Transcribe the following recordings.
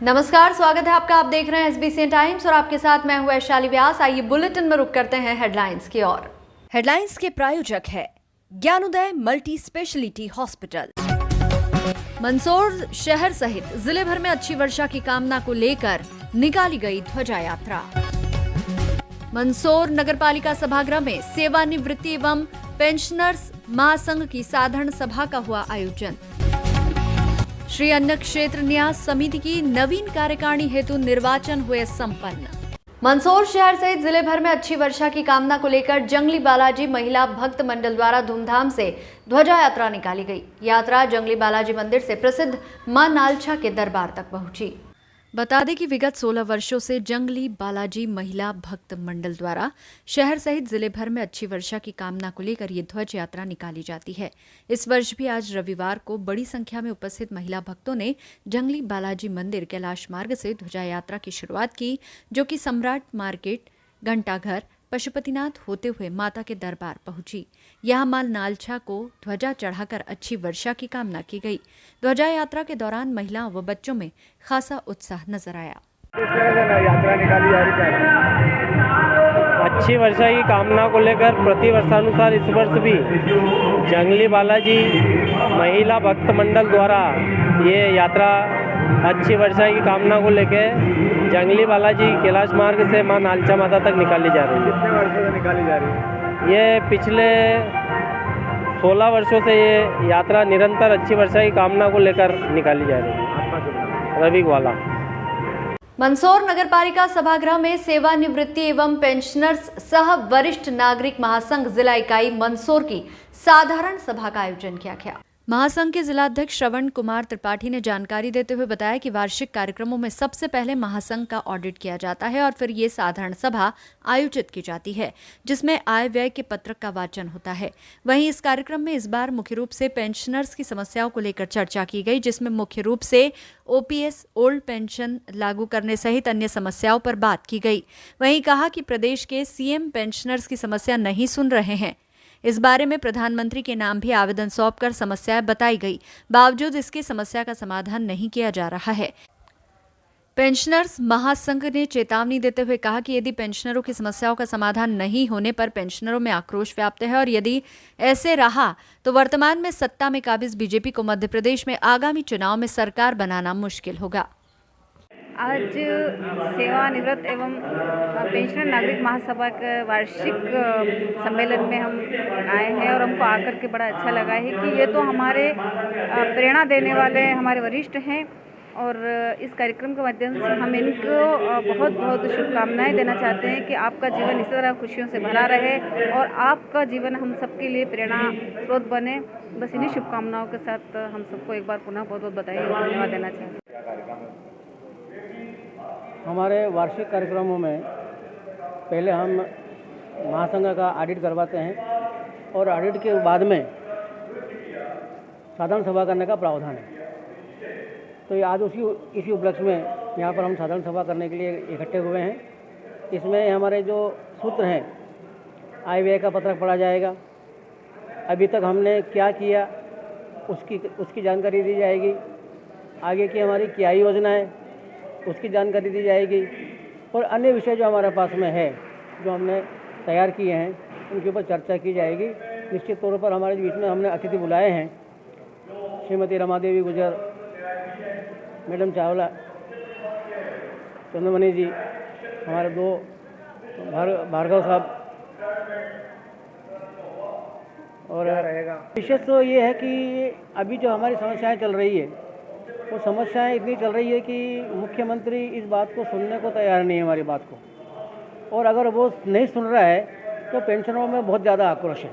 नमस्कार, स्वागत है आपका। आप देख रहे हैं एसबीसी टाइम्स और आपके साथ मैं हूं वैशाली व्यास। आइए बुलेटिन में रुक करते हैं हेडलाइंस की ओर। हेडलाइंस के प्रायोजक है Gyanoday multi speciality hospital. Mandsaur शहर सहित जिले भर में अच्छी वर्षा की कामना को लेकर निकाली गई ध्वजा यात्रा। मंदसौर नगरपालिका सभागृह में सेवानिवृत्ति एवं पेंशनर्स महासंघ की साधारण सभा का हुआ आयोजन। श्री अन्न क्षेत्र न्यास समिति की नवीन कार्यकारिणी हेतु निर्वाचन हुए संपन्न। मंदसौर शहर सहित जिले भर में अच्छी वर्षा की कामना को लेकर जंगली बालाजी महिला भक्त मंडल द्वारा धूमधाम से ध्वजा यात्रा निकाली गई। यात्रा जंगली बालाजी मंदिर से प्रसिद्ध मां नालछा के दरबार तक पहुंची। बता दें कि विगत 16 वर्षों से जंगली बालाजी महिला भक्त मंडल द्वारा शहर सहित जिले भर में अच्छी वर्षा की कामना को लेकर ये ध्वज यात्रा निकाली जाती है। इस वर्ष भी आज रविवार को बड़ी संख्या में उपस्थित महिला भक्तों ने जंगली बालाजी मंदिर कैलाश मार्ग से ध्वजा यात्रा की शुरुआत की, जो कि सम्राट मार्केट, घंटाघर, पशुपतिनाथ होते हुए माता के दरबार पहुंची। यहां मां नालछा को ध्वजा चढ़ाकर अच्छी वर्षा की कामना की गई। ध्वजा यात्रा के दौरान महिलाओं व बच्चों में खासा उत्साह नजर आया। यात्रा निकाली जा रही है अच्छी वर्षा की कामना को लेकर प्रति वर्षानुसार इस वर्ष भी जंगली बालाजी महिला भक्त मंडल द्वारा ये यात्रा अच्छी वर्षा की कामना को लेकर जंगली बालाजी कैलाश मार्ग से मां नालछा माता तक निकाली जा रही है। कितने वर्षों से निकाली जा रही है? ये पिछले 16 वर्षों से ये यात्रा निरंतर अच्छी वर्षा की कामना को लेकर निकाली जा रही है। रवि ग्वाला। मंदसौर नगरपालिका सभागृह में सेवानिवृत्ति एवं पेंशनर्स सह वरिष्ठ नागरिक महासंघ जिला इकाई मंदसौर की साधारण सभा का आयोजन किया गया। महासंघ के जिलाध्यक्ष श्रवण कुमार त्रिपाठी ने जानकारी देते हुए बताया कि वार्षिक कार्यक्रमों में सबसे पहले महासंघ का ऑडिट किया जाता है और फिर ये साधारण सभा आयोजित की जाती है, जिसमें आय व्यय के पत्रक का वाचन होता है। वहीं इस कार्यक्रम में इस बार मुख्य रूप से पेंशनर्स की समस्याओं को लेकर चर्चा की गई, जिसमें मुख्य रूप से ओपीएस, ओल्ड पेंशन लागू करने सहित अन्य समस्याओं पर बात की गई। वहीं कहा कि प्रदेश के सीएम पेंशनर्स की समस्या नहीं सुन रहे हैं। इस बारे में प्रधानमंत्री के नाम भी आवेदन सौंपकर समस्याएं बताई गई, बावजूद इसकी समस्या का समाधान नहीं किया जा रहा है। पेंशनर्स महासंघ ने चेतावनी देते हुए कहा कि यदि पेंशनरों की समस्याओं का समाधान नहीं होने पर पेंशनरों में आक्रोश व्याप्त है और यदि ऐसे रहा तो वर्तमान में सत्ता में काबिज बीजेपी को मध्य प्रदेश में आगामी चुनाव में सरकार बनाना मुश्किल होगा। आज सेवानिवृत्त एवं पेंशनर नागरिक महासभा के वार्षिक सम्मेलन में हम आए हैं और हमको आकर के बड़ा अच्छा लगा है कि ये तो हमारे प्रेरणा देने वाले हमारे वरिष्ठ हैं और इस कार्यक्रम के माध्यम से हम इनको बहुत बहुत शुभकामनाएं देना चाहते हैं कि आपका जीवन इसी तरह खुशियों से भरा रहे और आपका जीवन हम सबके लिए प्रेरणा स्रोत बने। बस इन्हीं शुभकामनाओं के साथ हम सबको एक बार पुनः बहुत बहुत बधाई और धन्यवाद देना चाहते हैं। हमारे वार्षिक कार्यक्रमों में पहले हम महासंघ का ऑडिट करवाते हैं और ऑडिट के बाद में साधारण सभा करने का प्रावधान है। तो ये आज इसी उपलक्ष्य में यहाँ पर हम साधारण सभा करने के लिए इकट्ठे हुए हैं। इसमें हमारे जो सूत्र हैं, आय व्यय का पत्रक पढ़ा जाएगा, अभी तक हमने क्या किया उसकी जानकारी दी जाएगी, आगे की हमारी क्या योजना है उसकी जानकारी दी जाएगी और अन्य विषय जो हमारे पास में है, जो हमने तैयार किए हैं, उनके ऊपर चर्चा की जाएगी। निश्चित तौर पर हमारे बीच में हमने अतिथि बुलाए हैं, श्रीमती रमादेवी गुजर, मैडम चावला, चंद्रमणि जी, हमारे दो भार्गव साहब। और विशेष तो ये है कि अभी जो हमारी समस्याएं चल रही है वो समस्याएं इतनी चल रही है कि मुख्यमंत्री इस बात को सुनने को तैयार नहीं है हमारी बात को, और अगर वो नहीं सुन रहा है तो पेंशनरों में बहुत ज़्यादा आक्रोश है।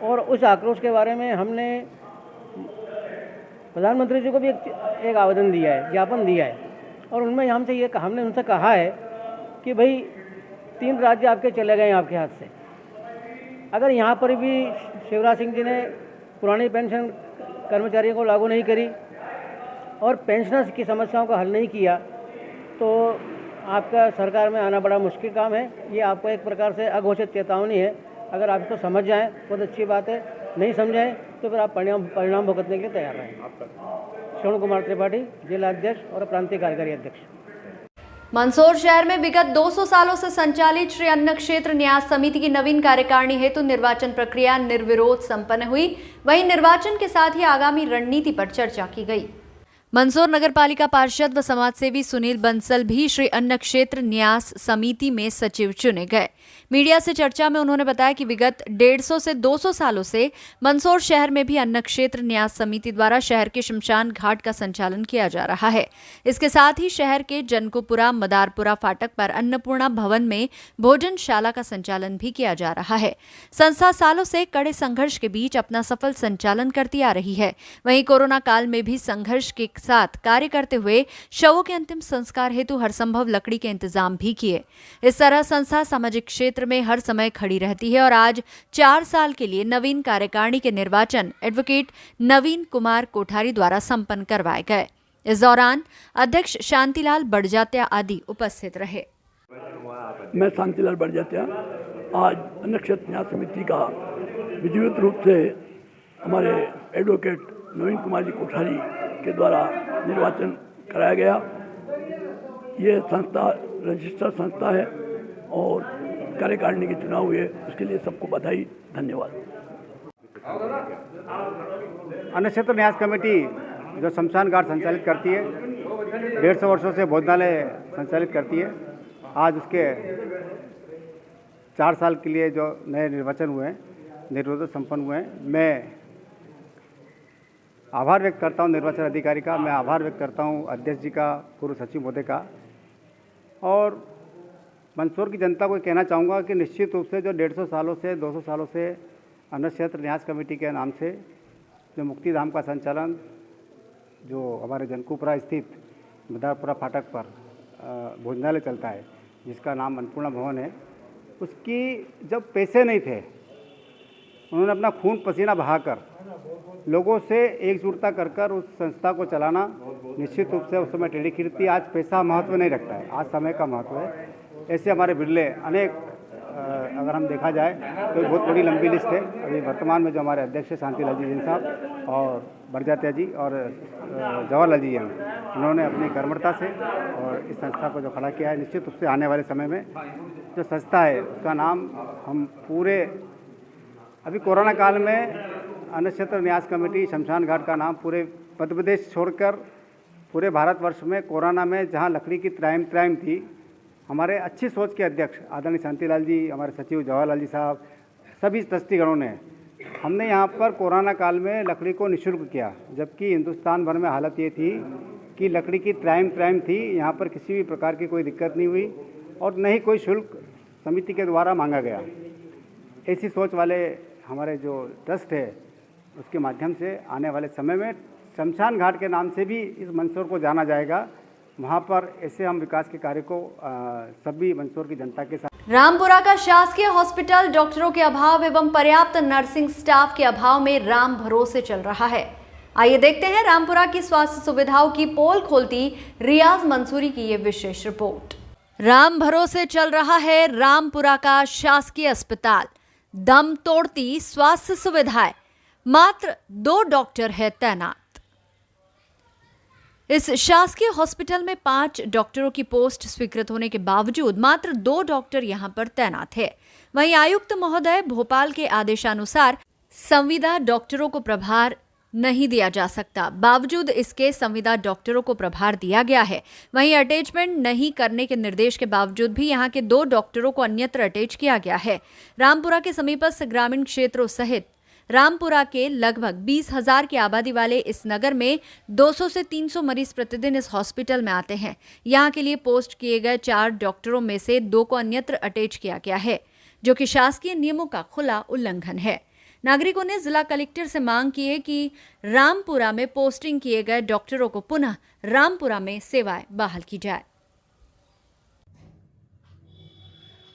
और उस आक्रोश के बारे में हमने प्रधानमंत्री जी को भी एक आवेदन दिया है, ज्ञापन दिया है, और उनमें हमने उनसे कहा है कि भाई 3 राज्य आपके चले गए आपके हाथ से। अगर यहाँ पर भी शिवराज सिंह जी ने पुरानी पेंशन कर्मचारियों को लागू नहीं करी और पेंशनर्स की समस्याओं का हल नहीं किया तो आपका सरकार में आना बड़ा मुश्किल काम है। ये आपको एक प्रकार से अघोषित चेतावनी है। अगर आप इसको समझ जाएं बहुत अच्छी बात है। नहीं समझाएं तो फिर आप परिणाम भुगतने के लिए तैयार रहें। श्रवण कुमार त्रिपाठी, जिला अध्यक्ष और प्रांतीय कार्यकारी अध्यक्ष। मंदसौर शहर में विगत 200 सालों से संचालित श्री अन्न क्षेत्र न्यास समिति की नवीन कार्यकारिणी हेतु निर्वाचन प्रक्रिया निर्विरोध संपन्न हुई। वहीं निर्वाचन के साथ ही आगामी रणनीति पर चर्चा की गई। मंदसौर नगर पालिका पार्षद व समाजसेवी सुनील बंसल भी श्री अन्न क्षेत्र न्यास समिति में सचिव चुने गए। मीडिया से चर्चा में उन्होंने बताया कि विगत 150 से 200 सालों से मंदसौर शहर में भी अन्न क्षेत्र न्यास समिति द्वारा शहर के शमशान घाट का संचालन किया जा रहा है। इसके साथ ही शहर के जनकुपुरा मदारपुरा फाटक पर अन्नपूर्णा भवन में भोजनशाला का संचालन भी किया जा रहा है। संस्था सालों से कड़े संघर्ष के बीच अपना सफल संचालन करती आ रही है। वहीं कोरोना काल में भी संघर्ष के साथ कार्य करते हुए शवों के अंतिम संस्कार हेतु हर संभव लकड़ी के इंतजाम भी किए। इस तरह संस्था सामाजिक क्षेत्र में हर समय खड़ी रहती है और आज 4 साल के लिए नवीन कार्यकारिणी के निर्वाचन एडवोकेट नवीन कुमार कोठारी द्वारा संपन्न करवाए गए। इस दौरान अध्यक्ष शांतिलाल बड़जात्या आदि उपस्थित रहे। मैं शांतिलाल बड़जात्या आज अन्न क्षेत्र न्यास समिति का विधिवत रूप से हमारे एडवोकेट नवीन कुमार जी कोठारी के द्वारा निर्वाचन कराया गया। ये संस्था रजिस्टर्ड संस्था है और कार्यकारिणी के चुनाव हुए, उसके लिए सबको बधाई, धन्यवाद। अन्न क्षेत्र न्यास कमेटी जो शमशान घाट संचालित करती है, 150 वर्षों से भोजनालय संचालित करती है। आज उसके 4 साल के लिए जो नए निर्वाचन हुए हैं, निर्विरोध संपन्न हुए हैं। मैं आभार व्यक्त करता हूं निर्वाचन अधिकारी का, मैं आभार व्यक्त करता हूं अध्यक्ष जी का, पूर्व सचिव महोदय का, और मंदसौर की जनता को कहना चाहूँगा कि निश्चित रूप से जो 150 सालों से 200 सालों से अन्न क्षेत्र न्यास कमेटी के नाम से जो मुक्तिधाम का संचालन जो हमारे जनकुपुरा स्थित मदारपुरा फाटक पर भोजनालय चलता है, जिसका नाम अन्नपूर्णा भवन है, उसकी जब पैसे नहीं थे, उन्होंने अपना खून पसीना बहाकर लोगों से एकजुटता कर उस संस्था को चलाना, निश्चित रूप से उस समय टेढ़ी खींची थी। आज पैसा महत्व नहीं रखता है, आज समय का महत्व है। ऐसे हमारे बिरले अनेक अगर हम देखा जाए तो बहुत बड़ी लंबी लिस्ट है। अभी वर्तमान में जो हमारे अध्यक्ष शांतिलाल जी जैन साहब और बड़जात्या जी और जवाहरलाल जी हैं, उन्होंने अपनी कर्मठता से और इस संस्था को जो खड़ा किया है, निश्चित रूप से आने वाले समय में जो संस्था है उसका नाम हम पूरे अभी कोरोना काल में अन्न क्षेत्र न्यास कमेटी शमशान घाट का नाम पूरे मध्य प्रदेश छोड़कर पूरे भारतवर्ष में कोरोना में जहां लकड़ी की त्राहिमाम थी, हमारे अच्छी सोच के अध्यक्ष आदरणीय शांतिलाल जी, हमारे सचिव जवाहरलाल जी साहब, सभी ट्रस्टीगणों ने हमने यहाँ पर कोरोना काल में लकड़ी को निःशुल्क किया। जबकि हिंदुस्तान भर में हालत ये थी कि लकड़ी की त्राहिमाम थी, यहाँ पर किसी भी प्रकार की कोई दिक्कत नहीं हुई और न ही कोई शुल्क समिति के द्वारा मांगा गया। ऐसी सोच वाले हमारे जो ट्रस्ट है, उसके माध्यम से आने वाले समय में शमशान घाट के नाम से भी इस मंदसौर को जाना जाएगा। वहाँ पर ऐसे हम विकास के कार्य को सभी मंदसौर की जनता के साथ। रामपुरा का शासकीय हॉस्पिटल डॉक्टरों के अभाव एवं पर्याप्त नर्सिंग स्टाफ के अभाव में राम भरोसे चल रहा है। आइए देखते हैं रामपुरा की स्वास्थ्य सुविधाओं की पोल खोलती रियाज मंसूरी की ये विशेष रिपोर्ट। राम भरोसे चल रहा है रामपुरा का शासकीय अस्पताल, दम तोड़ती स्वास्थ्य सुविधाएं, मात्र 2 डॉक्टर है तैनात। इस शासकीय हॉस्पिटल में 5 डॉक्टरों की पोस्ट स्वीकृत होने के बावजूद मात्र 2 डॉक्टर यहां पर तैनात है। वहीं आयुक्त महोदय भोपाल के आदेशानुसार संविदा डॉक्टरों को प्रभार नहीं दिया जा सकता, बावजूद इसके संविदा डॉक्टरों को प्रभार दिया गया है। वहीं अटैचमेंट नहीं करने के निर्देश के बावजूद भी यहां के 2 डॉक्टरों को अन्यत्र अटैच किया गया है। रामपुरा के समीपस्थ ग्रामीण क्षेत्रों सहित रामपुरा के लगभग 20,000 की आबादी वाले इस नगर में 200 से 300 मरीज प्रतिदिन इस हॉस्पिटल में आते हैं। यहां के लिए पोस्ट किए गए 4 डॉक्टरों में से 2 को अन्यत्र अटैच किया गया है, जो कि शासकीय नियमों का खुला उल्लंघन है। नागरिकों ने जिला कलेक्टर से मांग की है कि रामपुरा में पोस्टिंग किए गए डॉक्टरों को पुनः रामपुरा में सेवाएं बहाल की जाए।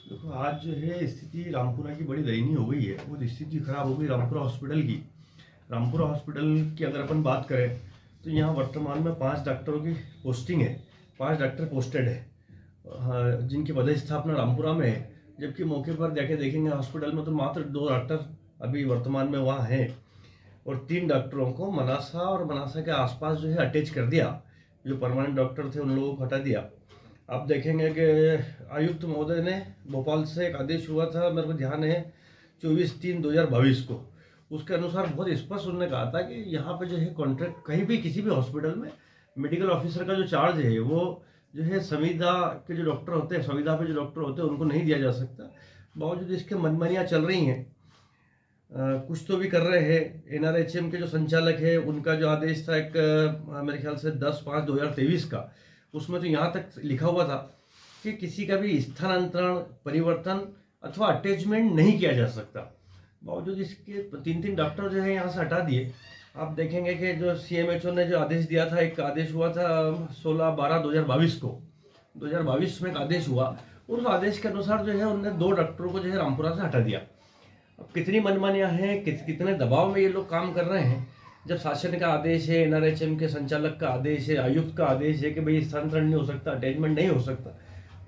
देखो, आज जो है स्थिति रामपुरा की बड़ी दयनीय हो गई है। वो स्थिति खराब हो गई रामपुरा हॉस्पिटल की। रामपुरा हॉस्पिटल की अगर अपन बात करें तो यहाँ वर्तमान में 5 डॉक्टरों की पोस्टिंग है, 5 डॉक्टर पोस्टेड है, जिनकी पदस्थापना रामपुरा में है। जबकि मौके पर जाके देखेंगे हॉस्पिटल में तो मात्र 2 डॉक्टर अभी वर्तमान में वहाँ हैं, और 3 डॉक्टरों को मनासा और मनासा के आसपास जो है अटैच कर दिया। जो परमानेंट डॉक्टर थे उन लोगों को हटा दिया। आप देखेंगे कि आयुक्त महोदय ने भोपाल से एक आदेश हुआ था, मेरे को ध्यान है 24/3/2022 को, उसके अनुसार बहुत स्पष्ट उन्होंने कहा था कि यहाँ पे जो है कॉन्ट्रैक्ट कहीं भी किसी भी हॉस्पिटल में मेडिकल ऑफिसर का जो चार्ज है वो जो है संविदा के जो डॉक्टर होते हैं, संविदा पे जो डॉक्टर होते हैं उनको नहीं दिया जा सकता। बावजूद इसके मनमानियाँ चल रही हैं। कुछ तो भी कर रहे हैं। NRHM के जो संचालक है उनका जो आदेश था एक मेरे ख्याल से 10/5/2023 का, उसमें तो यहाँ तक लिखा हुआ था कि किसी का भी स्थानांतरण, परिवर्तन अथवा अटैचमेंट नहीं किया जा सकता। बावजूद इसके 3 डॉक्टर जो है यहाँ से हटा दिए। आप देखेंगे कि जो CMHO ने जो आदेश दिया था, एक आदेश हुआ था 16/12/2022 को, 2022 में एक आदेश हुआ, और उस आदेश के अनुसार जो है उन्होंने 2 डॉक्टरों को जो है रामपुरा से हटा दिया। अब कितनी मनमानियाँ हैं, कितने दबाव में ये लोग काम कर रहे हैं। जब शासन का आदेश है, NRHM के संचालक का आदेश है, आयुक्त का आदेश है कि भाई स्थानांतरण नहीं हो सकता, अटैचमेंट नहीं हो सकता,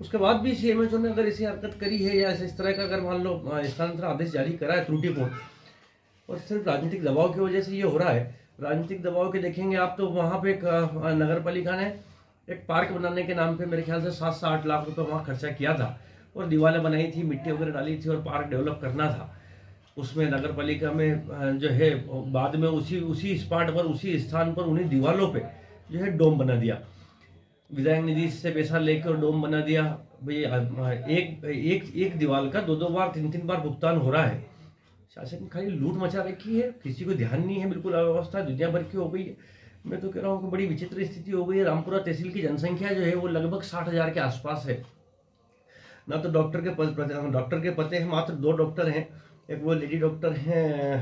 उसके बाद भी CMHO ने अगर ऐसी हरकत करी है या इस तरह का अगर मान लो स्थानांतरण आदेश जारी करा है त्रुटिपूर्ण, और सिर्फ राजनीतिक दबाव की वजह से ये हो रहा है। राजनीतिक दबाव के देखेंगे आप तो वहाँ पे एक नगर पालिका ने एक पार्क बनाने के नाम पे मेरे ख्याल से 7 से 8 लाख रुपए वहाँ खर्चा किया था, और दीवारें बनाई थी, मिट्टी वगैरह डाली थी, और पार्क डेवलप करना था। उसमें नगर पालिका में जो है बाद में उसी स्पॉट पर, उसी स्थान पर उन्हीं दीवारों पे जो है डोम बना दिया। विधायक निधि से पैसा लेकर डोम बना दिया। भाई एक दीवार का 2-2 बार 3-3 बार भुगतान हो रहा है। शासन खाली लूट मचा रखी है, किसी को ध्यान नहीं है, बिल्कुल अव्यवस्था दुनिया भर की हो गई है। मैं तो कह रहा हूँ कि बड़ी विचित्र स्थिति हो गई है। रामपुरा तहसील की जनसंख्या जो है वो लगभग 60,000 के आसपास है। ना तो डॉक्टर के पते हैं, मात्र 2 डॉक्टर हैं। एक वो लेडी डॉक्टर हैं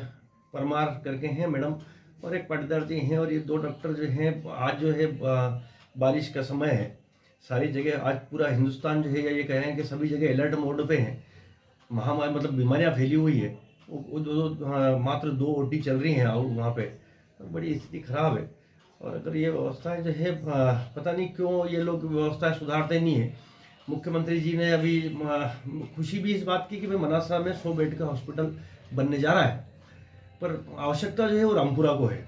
परमार करके हैं मैडम, और एक पाटीदार जी हैं। और ये 2 डॉक्टर जो हैं, आज जो है बारिश का समय है, सारी जगह आज पूरा हिंदुस्तान जो है या ये कह रहे हैं कि सभी जगह अलर्ट मोड पे हैं। महामारी मतलब बीमारियाँ फैली हुई है। वो मात्र 2 OT चल रही हैं वहाँ पे, तो बड़ी स्थिति खराब है। और अगर ये व्यवस्थाएं जो है पता नहीं क्यों ये लोग व्यवस्थाएं सुधारते नहीं है। मुख्यमंत्री जी ने अभी खुशी भी इस बात की कि भाई मनासा में 100 बेड का हॉस्पिटल बनने जा रहा है, पर आवश्यकता जो है वो रामपुरा को है।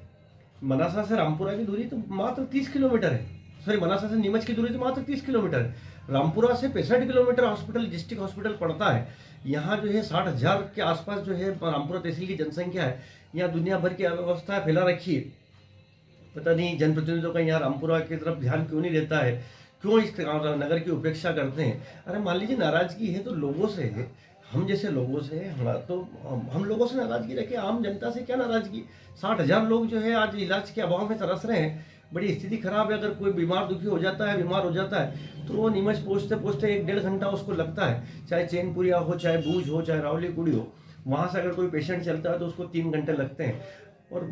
मनासा से रामपुरा की दूरी तो मात्र 30 किलोमीटर है। सॉरी, मनासा से नीमच की दूरी तो मात्र 30 किलोमीटर है। रामपुरा से 65 किलोमीटर हॉस्पिटल, डिस्ट्रिक्ट हॉस्पिटल पड़ता है। यहाँ जो है 60,000 के आसपास जो है रामपुरा तहसील की जनसंख्या है। यहाँ दुनिया भर की अव्यवस्था फैला रखी है। पता नहीं जनप्रतिनिधियों का यहाँ रामपुरा की तरफ ध्यान क्यों नहीं देता है, क्यों इस नगर की उपेक्षा करते हैं। अरे मान लीजिए नाराजगी है तो लोगों से है, हम जैसे लोगों से है। हमारा तो हम लोगों से नाराजगी रखे, आम जनता से क्या नाराजगी। 60,000 लोग जो है आज इलाज के अभाव में तरस रहे हैं। बड़ी स्थिति खराब है। अगर कोई बीमार दुखी हो जाता है, बीमार हो जाता है, तो वो नीमच पहुँचते पहुँचते 1-1.5 घंटा उसको लगता है। चाहे चैनपुरिया हो, चाहे भूज हो, चाहे रावली कुड़ी हो। वहाँ से अगर कोई पेशेंट चलता है तो उसको 3 घंटे लगते हैं। और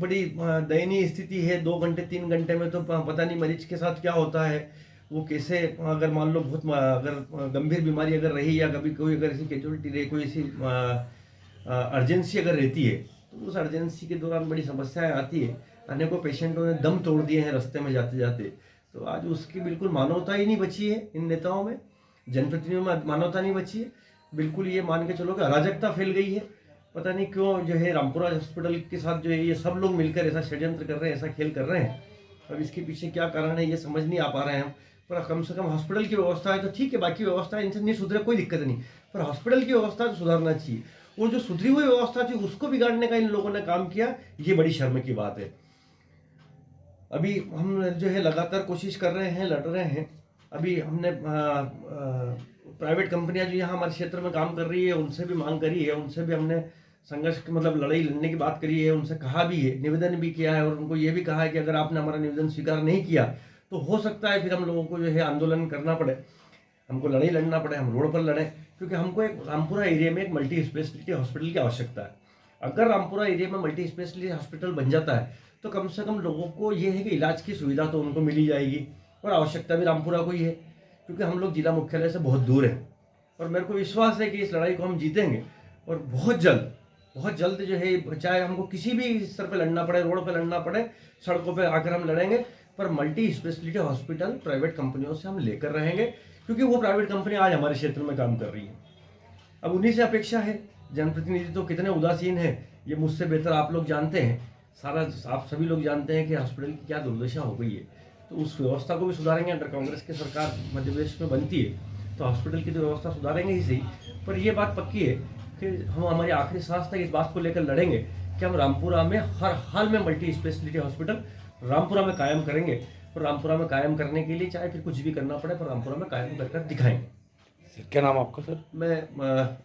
बड़ी दयनीय स्थिति है। 2 घंटे 3 घंटे में तो पता नहीं मरीज के साथ क्या होता है, वो कैसे, अगर मान लो बहुत अगर गंभीर बीमारी अगर रही या कभी कोई अगर ऐसी कैजुअलिटी रही, कोई ऐसी अर्जेंसी अगर रहती है, तो उस अर्जेंसी के दौरान बड़ी समस्याएं आती है। अनेकों पेशेंटों ने दम तोड़ दिए हैं रास्ते में जाते जाते। तो आज उसकी बिल्कुल मानवता ही नहीं बची है। इन नेताओं में, जनप्रतिनिधियों में मानवता नहीं बची है। बिल्कुल ये मान के चलो कि अराजकता फैल गई है। पता नहीं क्यों जो है रामपुरा हॉस्पिटल के साथ जो है ये सब लोग मिलकर ऐसा षड्यंत्र कर रहे हैं, ऐसा खेल कर रहे हैं। अब इसके पीछे क्या कारण है ये समझ नहीं आ पा रहे हैं हम। पर कम से कम हॉस्पिटल की व्यवस्था है तो ठीक है, बाकी व्यवस्था इनसे नहीं सुधरे, कोई दिक्कत नहीं, पर हॉस्पिटल की व्यवस्था तो सुधारना चाहिए। और जो सुधरी हुई व्यवस्था थी उसको बिगाड़ने का इन लोगों ने काम किया, ये बड़ी शर्म की बात है। अभी हम जो है लगातार कोशिश कर रहे हैं, लड़ रहे हैं। अभी हमने प्राइवेट कंपनियां जो यहाँ हमारे क्षेत्र में काम कर रही है उनसे भी मांग करी है, उनसे भी हमने संघर्ष मतलब लड़ाई लड़ने की बात करी है, उनसे कहा भी है, निवेदन भी किया है। और उनको ये भी कहा है कि अगर आपने हमारा निवेदन स्वीकार नहीं किया तो हो सकता है फिर हम लोगों को जो है आंदोलन करना पड़े, हमको लड़ाई लड़ना पड़े, हम रोड पर लड़ें। क्योंकि हमको एक रामपुरा एरिया में एक मल्टी स्पेशलिटी हॉस्पिटल की आवश्यकता है। अगर रामपुरा एरिया में मल्टी स्पेशलिटी हॉस्पिटल बन जाता है तो कम से कम लोगों को ये है कि इलाज की सुविधा तो उनको मिली जाएगी। और आवश्यकता भी रामपुरा को ही है, क्योंकि हम लोग जिला मुख्यालय से बहुत दूर हैं। और मेरे को विश्वास है कि इस लड़ाई को हम जीतेंगे, और बहुत जल्द जो है, चाहे हमको किसी भी स्तर पर लड़ना पड़े, रोड पर लड़ना पड़े, सड़कों पर आकर हम लड़ेंगे, पर मल्टी स्पेशलिटी हॉस्पिटल प्राइवेट कंपनियों से हम लेकर रहेंगे। क्योंकि वो प्राइवेट कंपनी आज हमारे क्षेत्र में काम कर रही है। अब उन्हीं से अपेक्षा है जनप्रतिनिधि तो कितने उदासीन हैं, ये मुझसे बेहतर आप लोग जानते हैं। आप सभी लोग जानते हैं कि हॉस्पिटल की क्या दुर्दशा हो गई है। तो उस व्यवस्था को भी सुधारेंगे। अंडर कांग्रेस की सरकार मध्य प्रदेश में बनती है तो हॉस्पिटल की तो व्यवस्था सुधारेंगे ही सही, पर ये बात पक्की है कि हम हमारी आखिरी सांस तक इस बात को लेकर लड़ेंगे कि हम रामपुरा में हर हाल में मल्टी स्पेशलिटी हॉस्पिटल रामपुरा में कायम करेंगे। और रामपुरा में कायम करने के लिए चाहे फिर कुछ भी करना पड़े, पर रामपुरा में कायम कर दिखाएंगे। क्या नाम आपका सर? मैं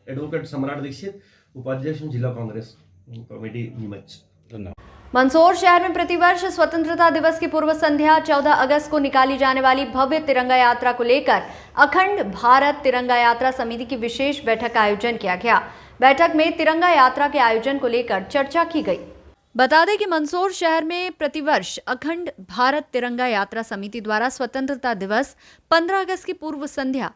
एडवोकेट सम्राट दीक्षित, उपाध्यक्ष जिला कांग्रेस कमेटी नीमच। धन्यवाद। मंदसौर शहर में प्रतिवर्ष स्वतंत्रता दिवस की पूर्व संध्या 14 अगस्त को निकाली जाने वाली भव्य तिरंगा यात्रा को लेकर अखंड भारत तिरंगा यात्रा समिति की विशेष बैठक का आयोजन किया गया। बैठक में तिरंगा यात्रा के आयोजन को लेकर चर्चा की गई। बता दें कि मंदसौर शहर में प्रतिवर्ष अखंड भारत तिरंगा यात्रा समिति द्वारा स्वतंत्रता दिवस 15 अगस्त की पूर्व संध्या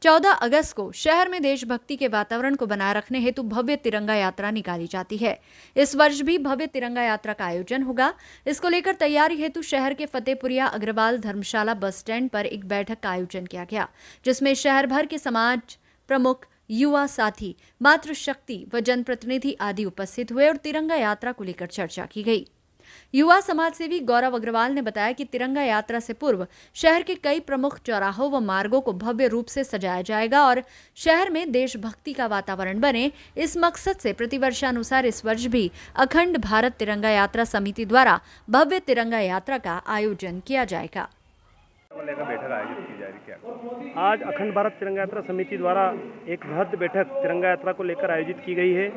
14 अगस्त को शहर में देशभक्ति के वातावरण को बनाए रखने हेतु भव्य तिरंगा यात्रा निकाली जाती है। इस वर्ष भी भव्य तिरंगा यात्रा का आयोजन होगा। इसको लेकर तैयारी हेतु शहर के फतेहपुरिया अग्रवाल धर्मशाला बस स्टैंड पर एक बैठक का आयोजन किया गया, जिसमें शहर भर के समाज प्रमुख, युवा साथी, मातृशक्ति व जनप्रतिनिधि आदि उपस्थित हुए और तिरंगा यात्रा को लेकर चर्चा की गई। युवा समाजसेवी गौरव अग्रवाल ने बताया कि तिरंगा यात्रा से पूर्व शहर के कई प्रमुख चौराहों व मार्गों को भव्य रूप से सजाया जाएगा और शहर में देशभक्ति का वातावरण बने, इस मकसद से प्रतिवर्षानुसार इस वर्ष भी अखंड भारत तिरंगा यात्रा समिति द्वारा भव्य तिरंगा यात्रा का आयोजन किया जाएगा। बैठक आयोजित की जा रही है। आज अखंड भारत तिरंगा यात्रा समिति द्वारा एक बृहद बैठक तिरंगा यात्रा को लेकर आयोजित की गई है,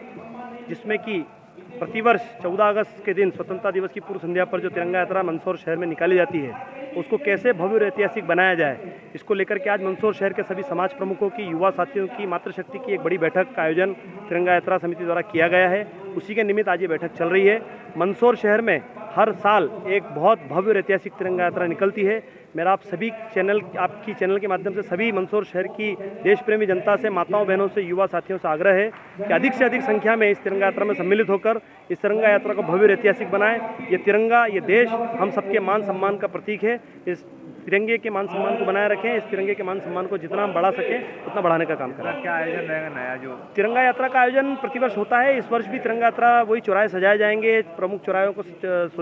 जिसमें कि प्रतिवर्ष 14 अगस्त के दिन स्वतंत्रता दिवस की पूर्व संध्या पर जो तिरंगा यात्रा मंदसौर शहर में निकाली जाती है, उसको कैसे भव्य और ऐतिहासिक बनाया जाए, इसको लेकर के आज मंदसौर शहर के सभी समाज प्रमुखों की, युवा साथियों की, मातृशक्ति की एक बड़ी बैठक का आयोजन तिरंगा यात्रा समिति द्वारा किया गया है। उसी के निमित्त आज ये बैठक चल रही है। मंदसौर शहर में हर साल एक बहुत भव्य और ऐतिहासिक तिरंगा यात्रा निकलती है। मेरा आपकी चैनल के माध्यम से सभी मंदसौर शहर की देश प्रेमी जनता से, माताओं बहनों से, युवा साथियों से आग्रह है कि अधिक से अधिक संख्या में इस तिरंगा यात्रा में सम्मिलित होकर इस तिरंगा यात्रा को भव्य और ऐतिहासिक बनाएं। ये तिरंगा, ये देश हम सबके मान सम्मान का प्रतीक है। इस तिरंगे के मान सम्मान को बनाए रखें। इस तिरंगे के मान सम्मान को जितना हम बढ़ा सकें उतना बढ़ाने का काम करें। क्या आयोजन रहेगा नया जो तिरंगा यात्रा का आयोजन प्रतिवर्ष होता है। इस वर्ष भी तिरंगा यात्रा वही चौराहे सजाए जाएंगे, प्रमुख चौराहों को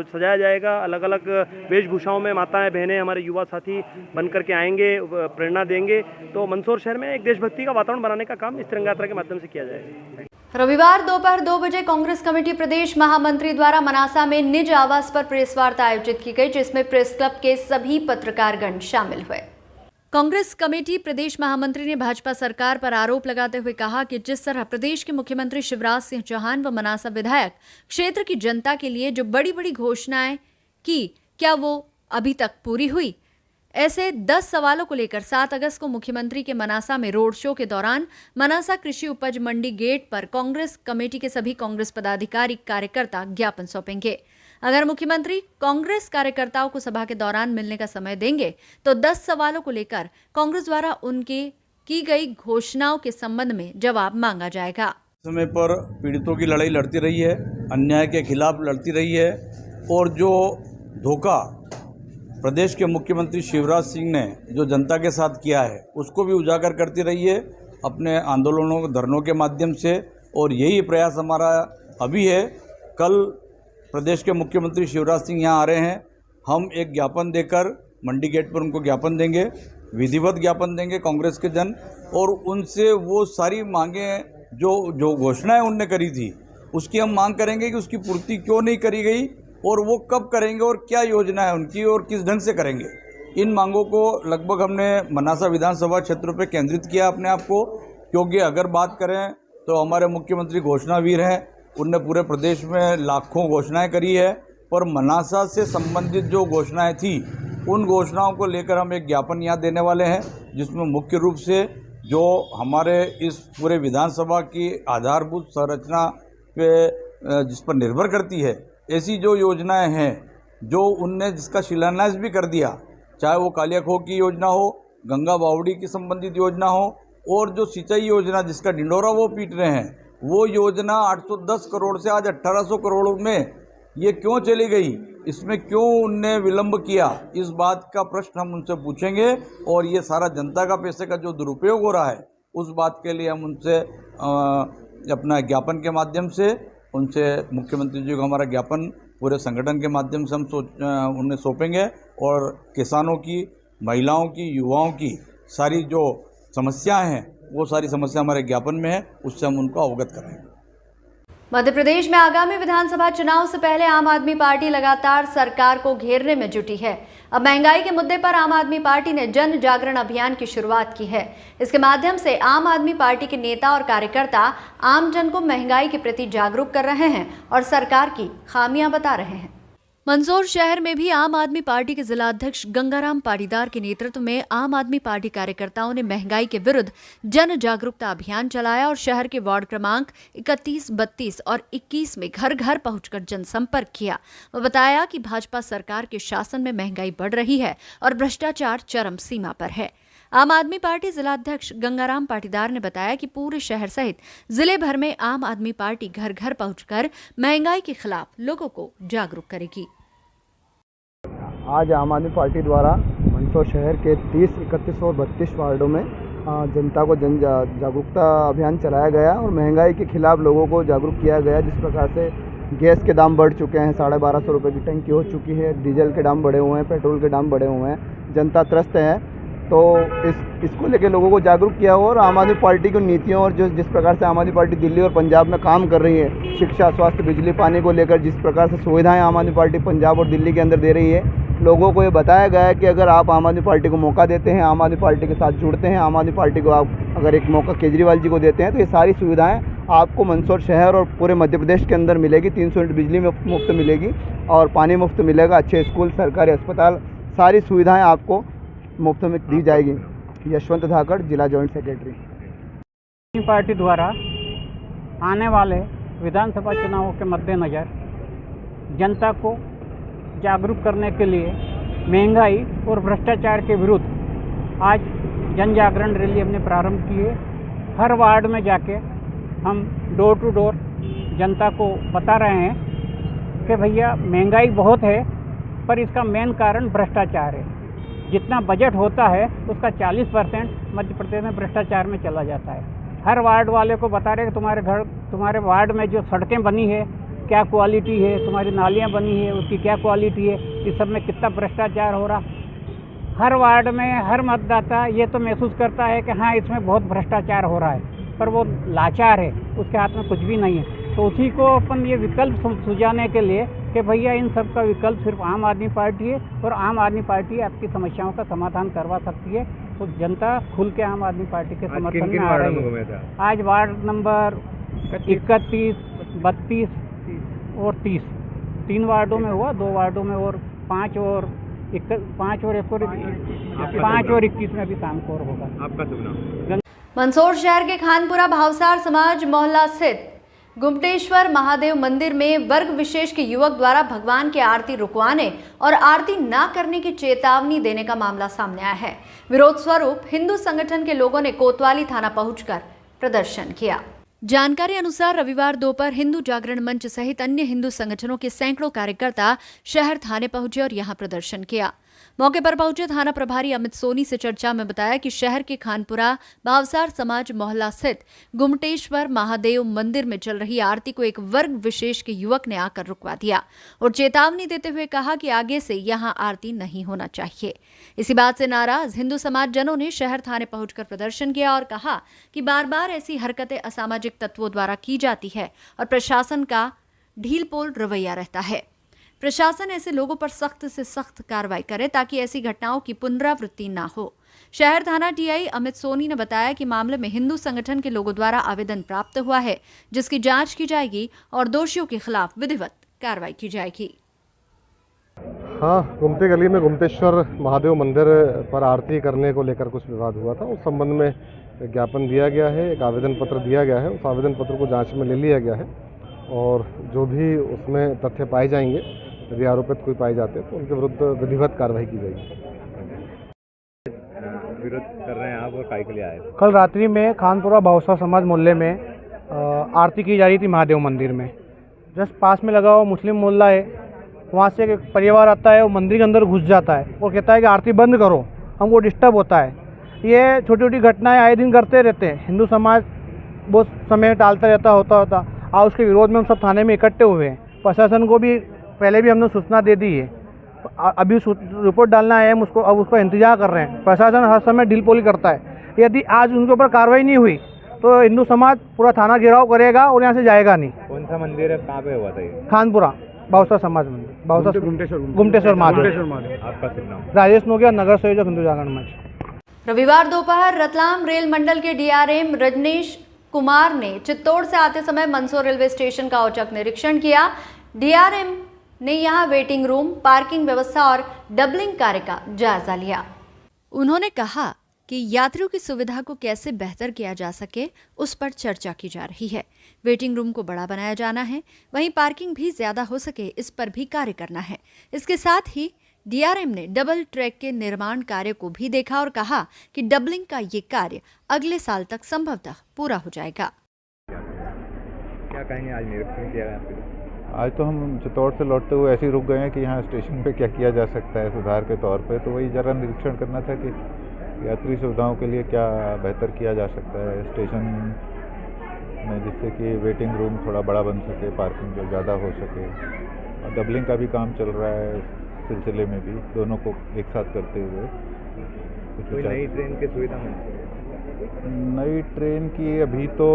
सजाया जाएगा। अलग अलग वेशभूषाओं में माताएं बहनें, हमारे युवा साथी बन करके आएंगे, प्रेरणा देंगे। तो मंदसौर शहर में एक देशभक्ति का वातावरण बनाने का काम इस तिरंगा यात्रा के माध्यम से किया जाएगा। रविवार दोपहर 2 बजे कांग्रेस कमेटी प्रदेश महामंत्री द्वारा मनासा में निज आवास पर प्रेस वार्ता आयोजित की गई, जिसमें प्रेस क्लब के सभी पत्रकारगण शामिल हुए। कांग्रेस कमेटी प्रदेश महामंत्री ने भाजपा सरकार पर आरोप लगाते हुए कहा कि जिस तरह प्रदेश के मुख्यमंत्री शिवराज सिंह चौहान व मनासा विधायक क्षेत्र की जनता के लिए जो बड़ी बड़ी घोषणाएं की, क्या वो अभी तक पूरी हुई? ऐसे 10 सवालों को लेकर 7 अगस्त को मुख्यमंत्री के मनासा में रोड शो के दौरान मनासा कृषि उपज मंडी गेट पर कांग्रेस कमेटी के सभी कांग्रेस पदाधिकारी कार्यकर्ता ज्ञापन सौंपेंगे। अगर मुख्यमंत्री कांग्रेस कार्यकर्ताओं को सभा के दौरान मिलने का समय देंगे तो 10 सवालों को लेकर कांग्रेस द्वारा उनके की गई घोषणाओं के संबंध में जवाब मांगा जाएगा। समय पर पीड़ितों की लड़ाई लड़ती रही है, अन्याय के खिलाफ लड़ती रही है और जो धोखा प्रदेश के मुख्यमंत्री शिवराज सिंह ने जो जनता के साथ किया है उसको भी उजागर करती रही है अपने आंदोलनों, धरनों के माध्यम से। और यही प्रयास हमारा अभी है। कल प्रदेश के मुख्यमंत्री शिवराज सिंह यहाँ आ रहे हैं। हम एक ज्ञापन देकर मंडी गेट पर उनको ज्ञापन देंगे, विधिवत ज्ञापन देंगे कांग्रेस के जन, और उनसे वो सारी मांगें जो घोषणाएं उनने करी थी उसकी हम मांग करेंगे कि उसकी पूर्ति क्यों नहीं करी गई और वो कब करेंगे और क्या योजना है उनकी और किस ढंग से करेंगे। इन मांगों को लगभग हमने मनासा विधानसभा क्षेत्र पर केंद्रित किया अपने आप को, क्योंकि अगर बात करें तो हमारे मुख्यमंत्री घोषणावीर हैं। उनने पूरे प्रदेश में लाखों घोषणाएं करी है, पर मनासा से संबंधित जो घोषणाएं थी उन घोषणाओं को लेकर हम एक ज्ञापन यहाँ देने वाले हैं, जिसमें मुख्य रूप से जो हमारे इस पूरे विधानसभा की आधारभूत संरचना पे जिस पर निर्भर करती है, ऐसी जो योजनाएं हैं जो उनने जिसका शिलान्यास भी कर दिया, चाहे वो कालिया खो की योजना हो, गंगा बावड़ी की संबंधित योजना हो, और जो सिंचाई योजना जिसका ढिंडोरा वो पीट रहे हैं, वो योजना 810 करोड़ से आज 1800 करोड़ में ये क्यों चली गई, इसमें क्यों उनने विलंब किया, इस बात का प्रश्न हम उनसे पूछेंगे। और ये सारा जनता का पैसे का जो दुरुपयोग हो रहा है उस बात के लिए हम उनसे अपना ज्ञापन के माध्यम से उनसे मुख्यमंत्री जी को हमारा ज्ञापन पूरे संगठन के माध्यम से हम उन्हें सौंपेंगे और किसानों की, महिलाओं की, युवाओं की सारी जो समस्याएं हैं वो सारी समस्या हमारे ज्ञापन में है, उससे हम उनको अवगत कराएंगे। मध्य प्रदेश में आगामी विधानसभा चुनाव से पहले आम आदमी पार्टी लगातार सरकार को घेरने में जुटी है। अब महंगाई के मुद्दे पर आम आदमी पार्टी ने जन जागरण अभियान की शुरुआत की है। इसके माध्यम से आम आदमी पार्टी के नेता और कार्यकर्ता आम जन को महंगाई के प्रति जागरूक कर रहे हैं और सरकार की खामियां बता रहे हैं। मंदसौर शहर में भी आम आदमी पार्टी के जिलाध्यक्ष गंगाराम पाटीदार के नेतृत्व में आम आदमी पार्टी कार्यकर्ताओं ने महंगाई के विरुद्ध जन जागरूकता अभियान चलाया और शहर के वार्ड क्रमांक 31, 32 और 21 में घर घर पहुंचकर जनसंपर्क किया। वो बताया कि भाजपा सरकार के शासन में महंगाई बढ़ रही है और भ्रष्टाचार चरम सीमा पर है। आम आदमी पार्टी जिलाध्यक्ष गंगाराम पाटीदार ने बताया कि पूरे शहर सहित जिले भर में आम आदमी पार्टी घर घर पहुंचकर महंगाई के खिलाफ लोगों को जागरूक करेगी। आज आम आदमी पार्टी द्वारा मंदसौर शहर के 30, 31 और 32 वार्डों में जनता को जन जागरूकता अभियान चलाया गया और महंगाई के खिलाफ लोगों को जागरूक किया गया। जिस प्रकार से गैस के दाम बढ़ चुके हैं, 1250 रुपये की टंकी हो चुकी है, डीजल के दाम बढ़े हुए हैं, पेट्रोल के दाम बढ़े हुए हैं, जनता त्रस्त है। तो इसको लेकर लोगों को जागरूक किया हो और आम आदमी पार्टी की नीतियों और जिस प्रकार से आम आदमी पार्टी दिल्ली और पंजाब में काम कर रही है, शिक्षा, स्वास्थ्य, बिजली, पानी को लेकर जिस प्रकार से सुविधाएं आम आदमी पार्टी पंजाब और दिल्ली के अंदर दे रही है, लोगों को ये बताया गया है कि अगर आप आम आदमी पार्टी को मौका देते हैं, आम आदमी पार्टी के साथ जुड़ते हैं, आम आदमी पार्टी को आप अगर एक मौका केजरीवाल जी को देते हैं, तो ये सारी सुविधाएं आपको मंदसौर शहर और पूरे मध्य प्रदेश के अंदर मिलेगी। 300 यूनिट बिजली मुफ्त मिलेगी और पानी मुफ्त मिलेगा, अच्छे स्कूल, सरकारी अस्पताल, सारी सुविधाएँ आपको मुफ्त में दी जाएगी। यशवंत धाकड़, जिला जॉइंट सेक्रेटरी। पार्टी द्वारा आने वाले विधानसभा चुनावों के मद्देनज़र जनता को जागरूक करने के लिए महंगाई और भ्रष्टाचार के विरुद्ध आज जन जागरण रैली हमने प्रारंभ की है। हर वार्ड में जाके हम डोर टू डोर जनता को बता रहे हैं कि भैया महंगाई बहुत है, पर इसका मेन कारण भ्रष्टाचार है। जितना बजट होता है उसका 40% मध्य प्रदेश में भ्रष्टाचार में चला जाता है। हर वार्ड वाले को बता रहे कि तुम्हारे वार्ड में जो सड़कें बनी है क्या क्वालिटी है, तुम्हारी नालियाँ बनी है उसकी क्या क्वालिटी है, इस सब में कितना भ्रष्टाचार हो रहा। हर वार्ड में हर मतदाता ये तो महसूस करता है कि हाँ इसमें बहुत भ्रष्टाचार हो रहा है, पर वो लाचार है, उसके हाथ में कुछ भी नहीं है। तो उसी को अपन ये विकल्प सुझाने के लिए कि भैया इन सब का विकल्प सिर्फ आम आदमी पार्टी है और आम आदमी पार्टी आपकी समस्याओं का समाधान करवा सकती है। तो जनता खुल के आम आदमी पार्टी के समर्थन में आ रही है। आज वार्ड नंबर 31, 32 और 30 3 वार्डों में हुआ, 2 वार्डों में और 5 और 21 में भी शाम को होगा। आपका शुभ मंदसौर शहर के खानपुरा भावसार समाज मोहल्ला स्थित गुमटेश्वर महादेव मंदिर में वर्ग विशेष के युवक द्वारा भगवान की आरती रुकवाने और आरती न करने की चेतावनी देने का मामला सामने आया है। विरोध स्वरूप हिंदू संगठन के लोगों ने कोतवाली थाना पहुंचकर प्रदर्शन किया। जानकारी अनुसार रविवार दोपहर हिंदू जागरण मंच सहित अन्य हिंदू संगठनों के सैकड़ों कार्यकर्ता शहर थाने पहुंचे और यहां प्रदर्शन किया। मौके पर पहुंचे थाना प्रभारी अमित सोनी से चर्चा में बताया कि शहर के खानपुरा भावसार समाज मोहल्ला स्थित गुमटेश्वर महादेव मंदिर में चल रही आरती को एक वर्ग विशेष के युवक ने आकर रुकवा दिया और चेतावनी देते हुए कहा कि आगे से यहां आरती नहीं होना चाहिए। इसी बात से नाराज हिंदू समाज जनों ने शहर थाने पहुंचकर प्रदर्शन किया और कहा कि बार बार ऐसी हरकतें असामाजिक तत्वों द्वारा की जाती है और प्रशासन का ढीलपोल रवैया रहता है। प्रशासन ऐसे लोगों पर सख्त से सख्त कार्रवाई करे ताकि ऐसी घटनाओं की पुनरावृत्ति न हो। शहर थाना टीआई अमित सोनी ने बताया कि मामले में हिंदू संगठन के लोगों द्वारा आवेदन प्राप्त हुआ है, जिसकी जांच की जाएगी और दोषियों के खिलाफ विधिवत कार्रवाई की जाएगी। हाँ, गुमटे गली में गुमटेश्वर महादेव मंदिर पर आरती करने को लेकर कुछ विवाद हुआ था। उस संबंध में ज्ञापन दिया गया है, एक आवेदन पत्र दिया गया है। उस आवेदन पत्र को जांच में ले लिया गया है और जो भी उसमें तथ्य पाए जाएंगे, यदि आरोपित कोई पाए जाते हैं तो उनके विरुद्ध विधिवत कार्रवाई की जाएगी। विरोध कर रहे हैं आप और काय के लिए आए? कल रात्रि में खानपुरा भावसार समाज मोहल्ले में आरती की जा रही थी महादेव मंदिर में। जस्ट पास में लगा हुआ मुस्लिम मोहल्ला है, वहाँ से एक परिवार आता है, वो मंदिर के अंदर घुस जाता है और कहता है कि आरती बंद करो, हमको डिस्टर्ब होता है। ये छोटी छोटी घटनाएं आए दिन करते रहते हैं। हिंदू समाज बहुत समय टालता रहता होता और उसके विरोध में हम सब थाने में इकट्ठे हुए हैं। प्रशासन को भी पहले भी हमने सूचना दे दी है, अभी रिपोर्ट डालना है, हम उसको अब उसका इंतजार कर रहे हैं। प्रशासन हर समय ढील पोली करता है, यदि आज उनके ऊपर कार्रवाई नहीं हुई तो हिंदू समाज पूरा थाना घेराव करेगा और यहाँ से जाएगा नहीं। कौन सा मंदिर है, कहाँ पे हुआ था ये? खानपुरा बाउसा समाज मंदिर, बाउसा गुमटेश्वर महादेव। आपका शुभ नाम? राजेश नोगिया, नगर संयोजक हिंदू जागरण मंच। रविवार दोपहर रतलाम रेल मंडल के डीआरएम रजनीश कुमार ने चित्तौड़ से आते समय मंदसौर रेलवे स्टेशन का औचक निरीक्षण किया। डीआरएम ने यहां वेटिंग रूम, पार्किंग व्यवस्था और डबलिंग कार्य का जायजा लिया। उन्होंने कहा कि यात्रियों की सुविधा को कैसे बेहतर किया जा सके उस पर चर्चा की जा रही है। वेटिंग रूम को बड़ा बनाया जाना है, वहीं पार्किंग भी ज्यादा हो सके इस पर भी कार्य करना है। इसके साथ ही डीआरएम ने डबल ट्रैक के निर्माण कार्य को भी देखा और कहा कि डबलिंग का ये कार्य अगले साल तक संभवतः पूरा हो जाएगा। क्या कहेंगे, आज निरीक्षण किया गया? आज तो हम चित्तौड़ से लौटते हुए ऐसे ही रुक गए हैं कि यहाँ स्टेशन पे क्या किया जा सकता है सुधार के तौर पे, तो वही ज़रा निरीक्षण करना था कि यात्री सुविधाओं के लिए क्या बेहतर किया जा सकता है स्टेशन में, जिससे कि वेटिंग रूम थोड़ा बड़ा बन सके, पार्किंग जो ज़्यादा हो सके, और डबलिंग का भी काम चल रहा है इस सिलसिले में भी, दोनों को एक साथ करते हुए कुछ नई ट्रेन की सुविधा मिल? नई ट्रेन की अभी तो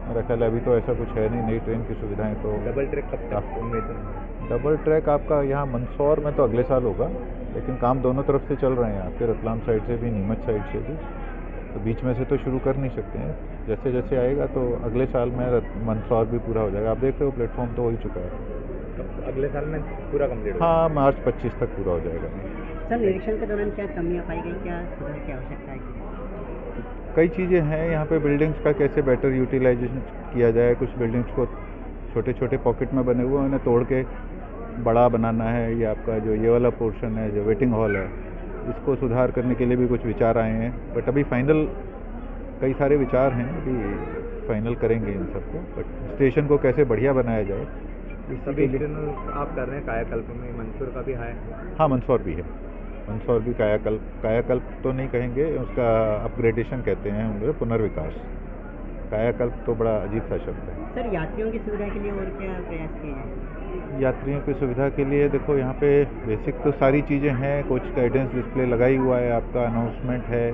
मेरा ख्याल अभी तो ऐसा कुछ है नहीं, नई ट्रेन की सुविधाएं तो। डबल ट्रैक कब तक उम्मीद है? डबल ट्रैक आपका यहाँ मंदसौर में तो अगले साल होगा, लेकिन काम दोनों तरफ से चल रहे हैं, आपके रतलाम साइड से भी, नीमच साइड से भी, तो बीच में से तो शुरू कर नहीं सकते हैं। जैसे जैसे आएगा तो अगले साल में मंदसौर भी पूरा हो जाएगा। आप देख रहे हो प्लेटफॉर्म तो हो ही चुका है। अगले साल में पूरा कंप्लीट? हाँ, मार्च 25 तक पूरा हो जाएगा। सर, निरीक्षण के दौरान क्या कमियाँ पाई गई, क्या सुधार की आवश्यकता है? कई चीज़ें हैं यहाँ पे, बिल्डिंग्स का कैसे बेटर यूटिलाइजेशन किया जाए, कुछ बिल्डिंग्स को छोटे छोटे पॉकेट में बने हुए उन्हें तोड़ के बड़ा बनाना है। ये आपका जो ये वाला पोर्शन है, जो वेटिंग हॉल है, इसको सुधार करने के लिए भी कुछ विचार आए हैं, बट अभी फाइनल कई सारे विचार हैं, अभी फाइनल करेंगे इन सबको। बट स्टेशन को कैसे बढ़िया बनाया जाए, सभी आप कर रहे हैं कायाकल्प में, मंदसौर का भी है? हाँ, मंदसौर भी है, मंदसौर भी कायाकल्प तो नहीं कहेंगे, उसका अपग्रेडेशन कहते हैं हम लोग, पुनर्विकास। कायाकल्प तो बड़ा अजीब सा शब्द है। सर, यात्रियों की सुविधा के लिए और क्या प्रयास किए हैं? यात्रियों की सुविधा के लिए देखो यहाँ पे बेसिक तो सारी चीज़ें हैं, कुछ गाइडेंस डिस्प्ले लगाई हुआ है, आपका अनाउंसमेंट है,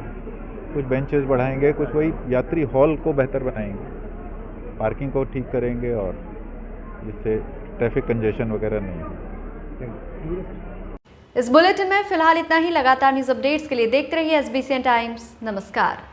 कुछ बेंचेस बढ़ाएंगे, कुछ वही यात्री हॉल को बेहतर बनाएंगे, पार्किंग को ठीक करेंगे, और जिससे ट्रैफिक कंजेशन वगैरह नहीं है। इस बुलेटिन में फिलहाल इतना ही। लगातार न्यूज अपडेट्स के लिए देखते रहिए SBCN टाइम्स। नमस्कार।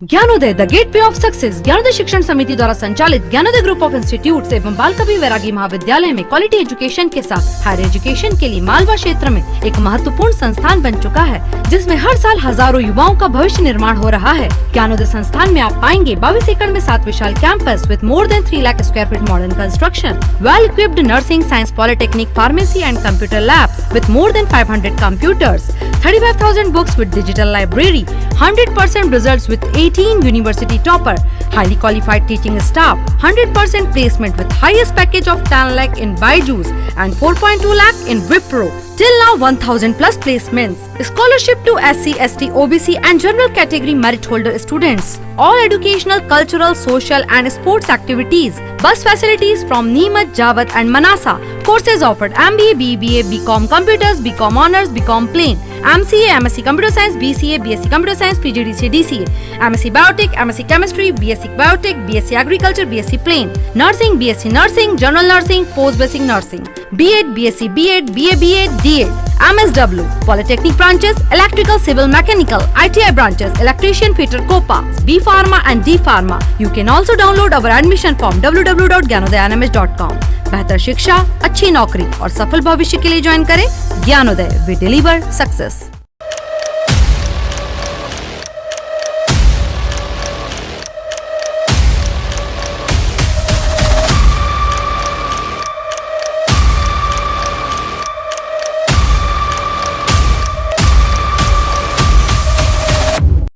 Gyanoday the gateway of success Gyanoday शिक्षण समिति द्वारा संचालित ज्ञानोदय ग्रुप ऑफ इंस्टीट्यूट एवं बाल कवि वैरागी महाविद्यालय में क्वालिटी एजुकेशन के साथ हायर एजुकेशन के लिए मालवा क्षेत्र में एक महत्वपूर्ण संस्थान बन चुका है, जिसमें हर साल हजारों युवाओं का भविष्य निर्माण हो रहा है। ज्ञानोदय संस्थान में आप पाएंगे 22 एकड़ में 7 विशाल campus with more than 3 lakh square feet modern construction, well equipped nursing, science, polytechnic, pharmacy and computer labs with more than 500 computers, 35,000 books with digital library, 100% results with 18 university topper, highly qualified teaching staff, 100% placement with highest package of 10 lakh in Byju's and 4.2 lakh in Wipro. Till now 1000 plus placements. Scholarship to SC, ST, OBC and general category merit holder students. All educational, cultural, social and sports activities. Bus facilities from Neemuch, Jawat and Manasa. Courses offered MBA, BBA, BCom Computers, BCom Honors, BCom Plain, MCA, MSc Computer Science, BCA, BSc Computer Science, PGDCA, DCA, MSc Biotech, MSc Chemistry, BSc Biotech, BSc Agriculture, BSc Plain, Nursing, BSc Nursing, General Nursing, Post Basic Nursing, B.Ed, BSc B.Ed, BA, B.Ed, D.Ed, MSW, Polytechnic branches, Electrical, Civil, Mechanical, ITI branches, Electrician, Fitter, Copa, B Pharma and D Pharma. You can also download our admission form www.gyanodayanms.com. बेहतर शिक्षा, अच्छी नौकरी और सफल भविष्य के लिए join करें ज्ञानोदय। We deliver success.